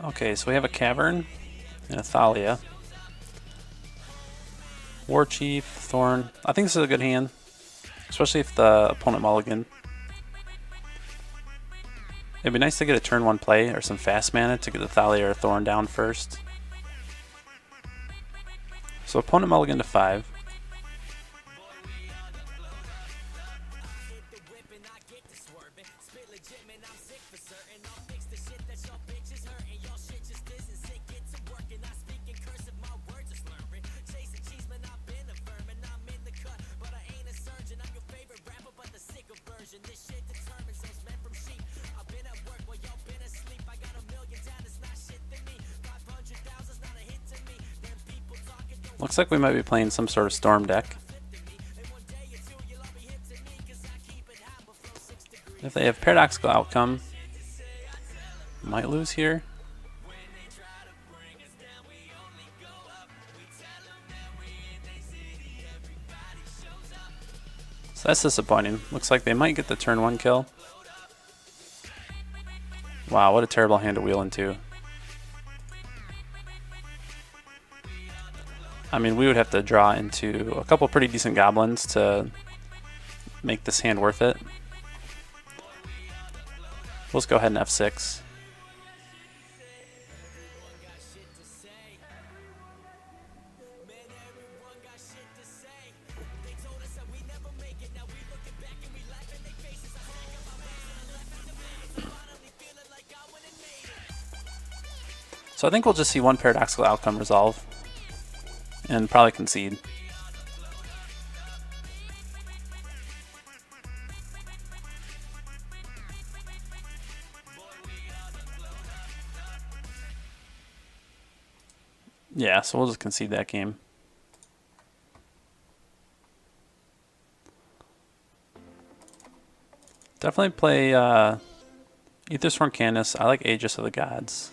Okay, so we have a Cavern and a Thalia. War Chief, Thorn. I think this is a good hand, especially if the opponent mulligan. It'd be nice to get a turn 1 play or some fast mana to get the Thalia or Thorn down first. So opponent mulligan to 5. Looks like we might be playing some sort of Storm deck. If they have Paradoxical Outcome, might lose here. So that's disappointing. Looks like they might get the turn 1 kill. Wow, what a terrible hand to wheel into. I mean, we would have to draw into a couple pretty decent goblins to make this hand worth it. Let's go ahead and F6. So I think we'll just see one Paradoxical Outcome resolve and probably concede. Yeah, so we'll just concede that game. Definitely play Aethersworn Candace. I like Aegis of the Gods.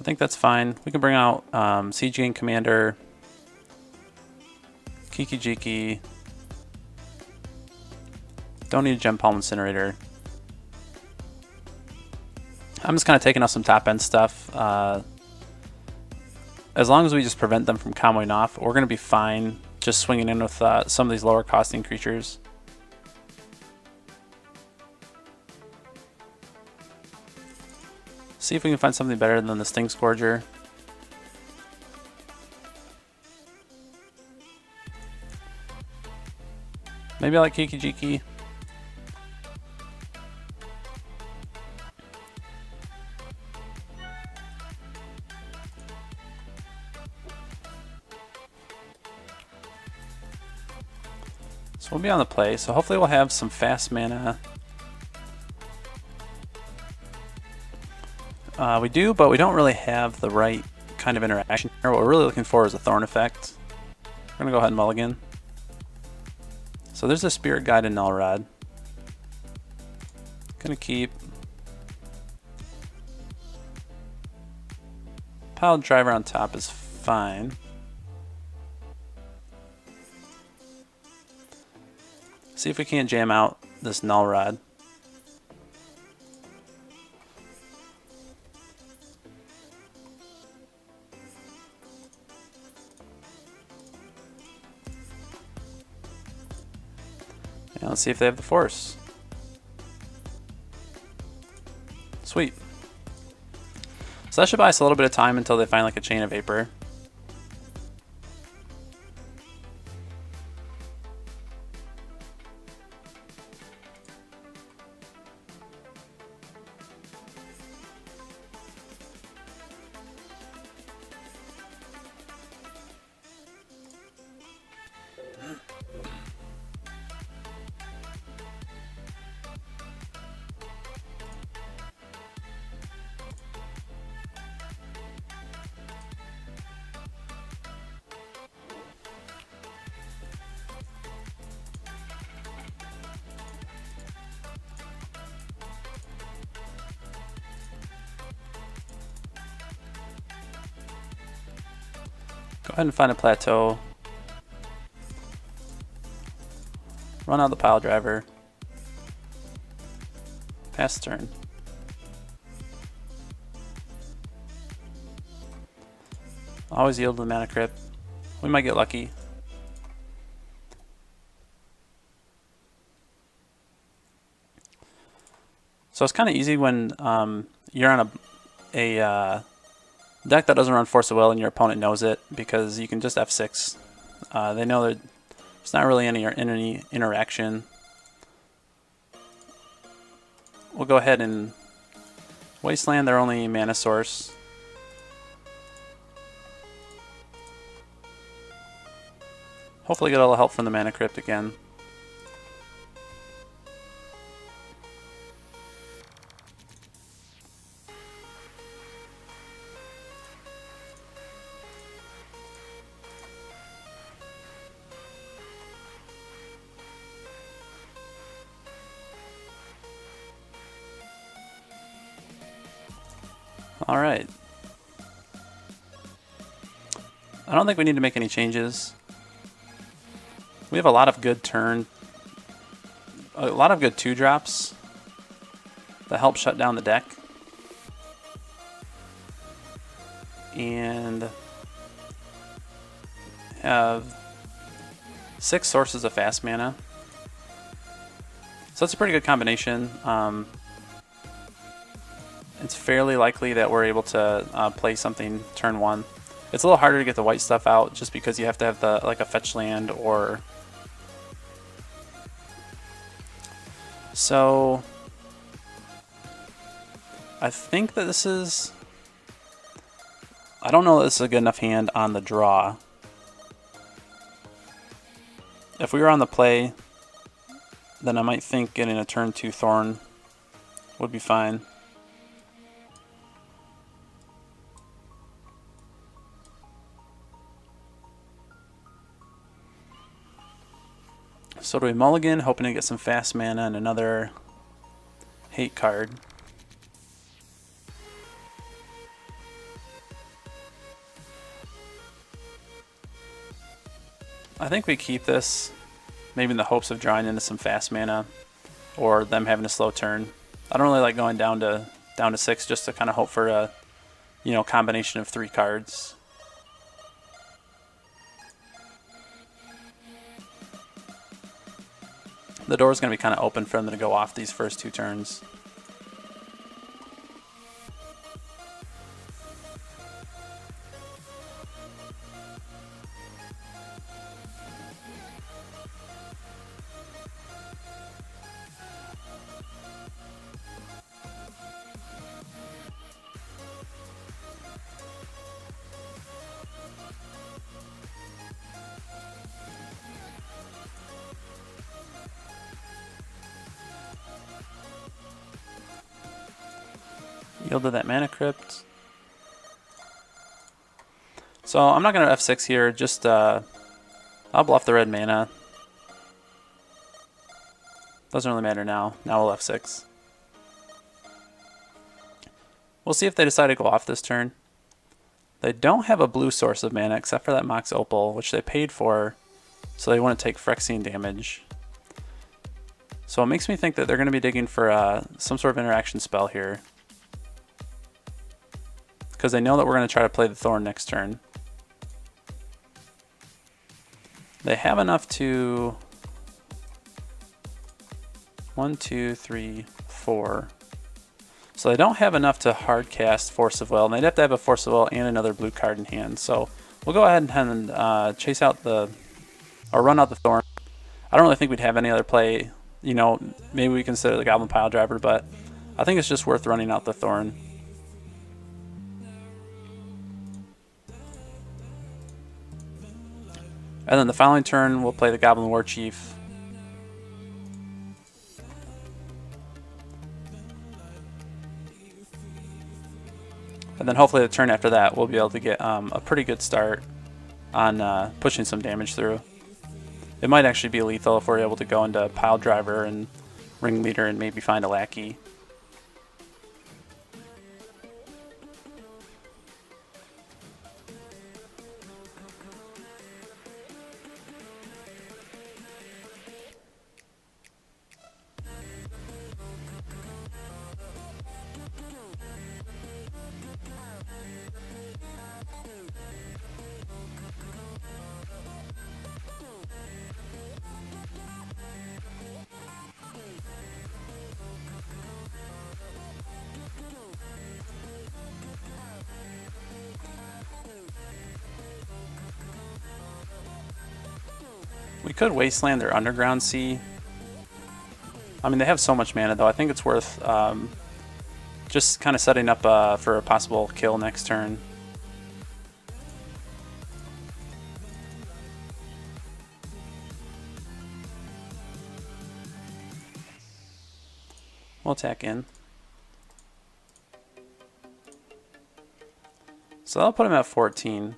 I think that's fine. We can bring out Siege Gang Commander, Kiki-Jiki. Don't need a Gem Palm Incinerator. I'm just kind of taking off some top end stuff. As long as we just prevent them from comboing off, we're going to be fine just swinging in with some of these lower costing creatures. See if we can find something better than the Sting Scourger. Maybe I like Kiki-Jiki. So we'll be on the play, so hopefully we'll have some fast mana. We do, but we don't really have the right kind of interaction here. What we're really looking for is a Thorn effect. We're going to go ahead and mulligan. So there's a Spirit Guide and Null Rod. Going to keep. Pile Driver on top is fine. See if we can't jam out this Null Rod. And let's see if they have the Force. Sweet. So that should buy us a little bit of time until they find like a Chain of Vapor. Go ahead and find a plateau. Run out the Pile Driver. Pass turn. Always yield to the mana crypt. We might get lucky. So it's kind of easy when you're on a deck that doesn't run Force of Will and your opponent knows it, because you can just F6. They know that there's not really any interaction. We'll go ahead and Wasteland their only mana source. Hopefully get a little help from the mana crypt again. Alright. I don't think we need to make any changes. We have a lot of good a lot of good 2-drops that help shut down the deck. And have 6 sources of fast mana. So that's a pretty good combination. It's fairly likely that we're able to play something turn 1. It's a little harder to get the white stuff out just because you have to have like a fetch land or... So I think that this is... I don't know that this is a good enough hand on the draw. If we were on the play, then I might think getting a turn 2 Thorn would be fine. So do we mulligan, hoping to get some fast mana and another hate card. I think we keep this, maybe in the hopes of drawing into some fast mana or them having a slow turn. I don't really like going down to 6 just to kind of hope for a, you know, combination of 3 cards. The door is going to be kind of open for them to go off these first 2 turns. Yielded that mana crypt. So I'm not going to F6 here, just I'll bluff the red mana. Doesn't really matter now. Now we'll F6. We'll see if they decide to go off this turn. They don't have a blue source of mana except for that Mox Opal, which they paid for, so they want to take Phyrexian damage. So it makes me think that they're going to be digging for some sort of interaction spell here, because they know that we're going to try to play the Thorn next turn. They have enough to 1, 2, 3, 4. So they don't have enough to hard cast Force of Will, and they'd have to have a Force of Will and another blue card in hand. So we'll go ahead and chase out or run out the Thorn. I don't really think we'd have any other play. You know, maybe we consider the Goblin Pile Driver, but I think it's just worth running out the Thorn. And then the following turn, we'll play the Goblin War Chief. And then hopefully the turn after that, we'll be able to get a pretty good start on pushing some damage through. It might actually be lethal if we're able to go into Pile Driver and Ringleader and maybe find a Lackey. We could Wasteland their Underground Sea. I mean, they have so much mana, though. I think it's worth just kind of setting up for a possible kill next turn. We'll attack in. So that'll put him at 14.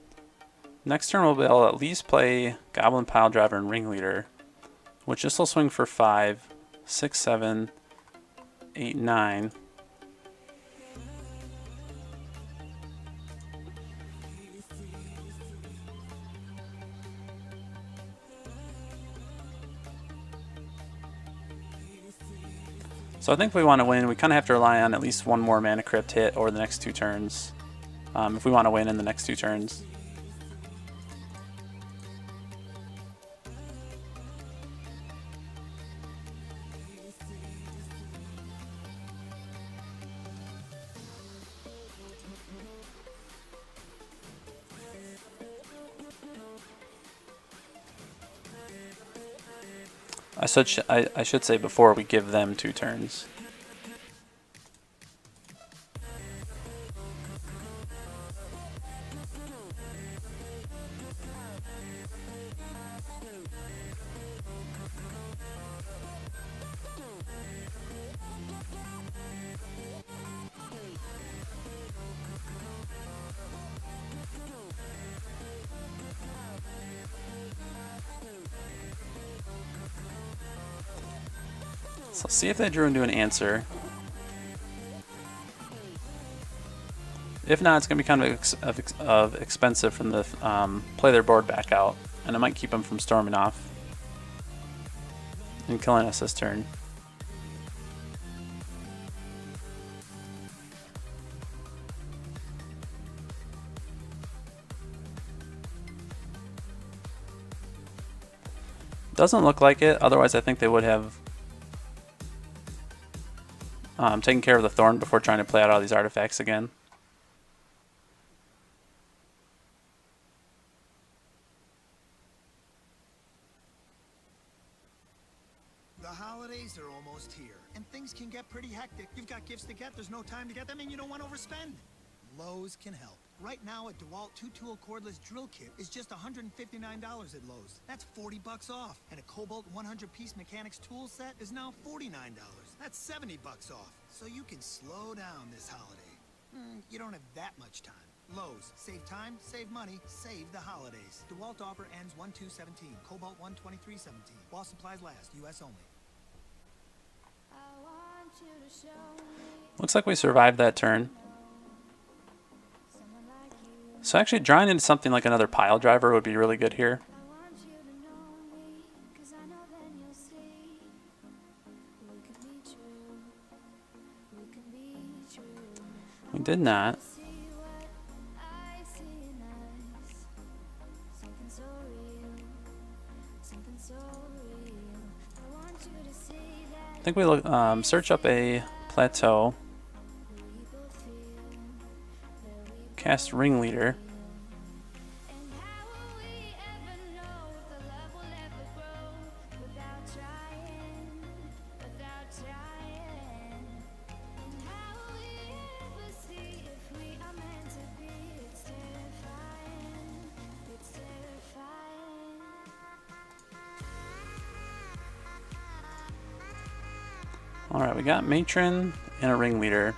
Next turn we'll be able to at least play Goblin Piledriver and Ringleader, which this will swing for 5, 6, 7, 8, 9. So I think if we want to win, we kind of have to rely on at least one more Mana Crypt hit over the next 2 turns. If we want to win in the next 2 turns. I should say before we give them 2 turns. So let's see if they drew into an answer. If not, it's going to be kind of expensive from the play their board back out, and it might keep them from storming off and killing us this turn. Doesn't look like it, otherwise I think they would have taken care of the Thorn before trying to play out all these artifacts again. The holidays are almost here, and things can get pretty hectic. You've got gifts to get, there's no time to get them, and you don't want to overspend. Lowe's can help. Right now, a DeWalt 2-tool cordless drill kit is just $159 at Lowe's. That's 40 bucks off. And a Cobalt 100-piece mechanics tool set is now $49. That's 70 bucks off. So you can slow down this holiday. You don't have that much time. Lowe's. Save time, save money, save the holidays. DeWalt offer ends 1/2/17. Cobalt 1/23/17. While supplies last. U.S. only. Looks like we survived that turn. So actually drawing into something like another Piledriver would be really good here. We did not. I think we look, search up a plateau. Cast Ringleader. Alright, we got Matron and a Ringleader.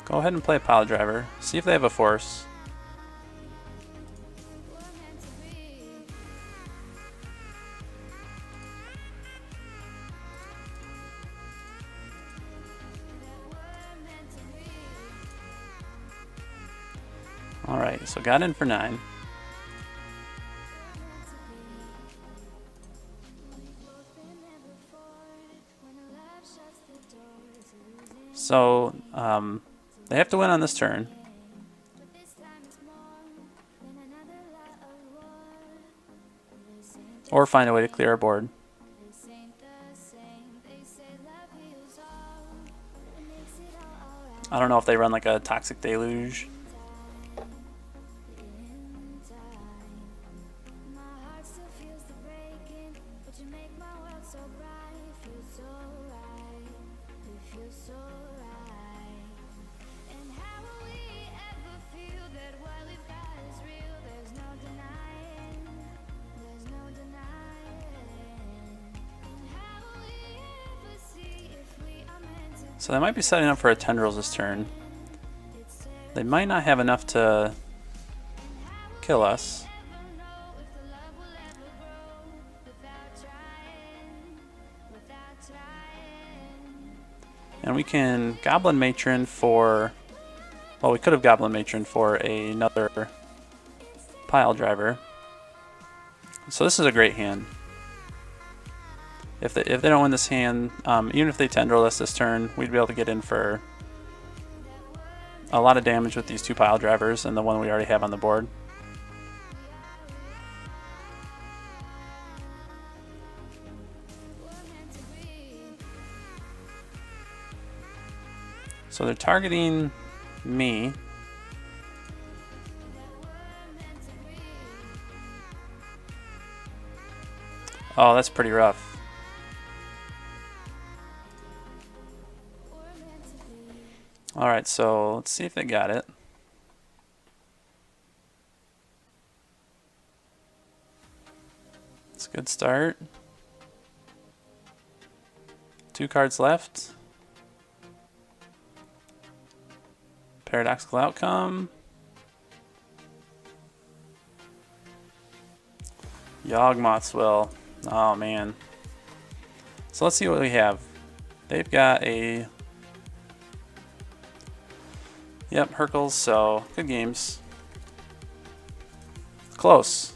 Go ahead and play a Piledriver. See if they have a force. Alright, so got in for 9. So, they have to win on this turn. Or find a way to clear our board. I don't know if they run like a Toxic Deluge. So they might be setting up for a Tendrils this turn. They might not have enough to kill us. And we can Goblin Matron for... Well, we could have Goblin Matron for another Pile Driver. So this is a great hand. If they don't win this hand, even if they Tendril us this turn, we'd be able to get in for a lot of damage with these 2 Pile Drivers and the one we already have on the board. So they're targeting me. Oh, that's pretty rough. Alright, so let's see if they got it. It's a good start. 2 cards left. Paradoxical Outcome. Yawgmoth's Will. Oh man. So let's see what we have. They've got a... Yep, Hercules, so good games. Close.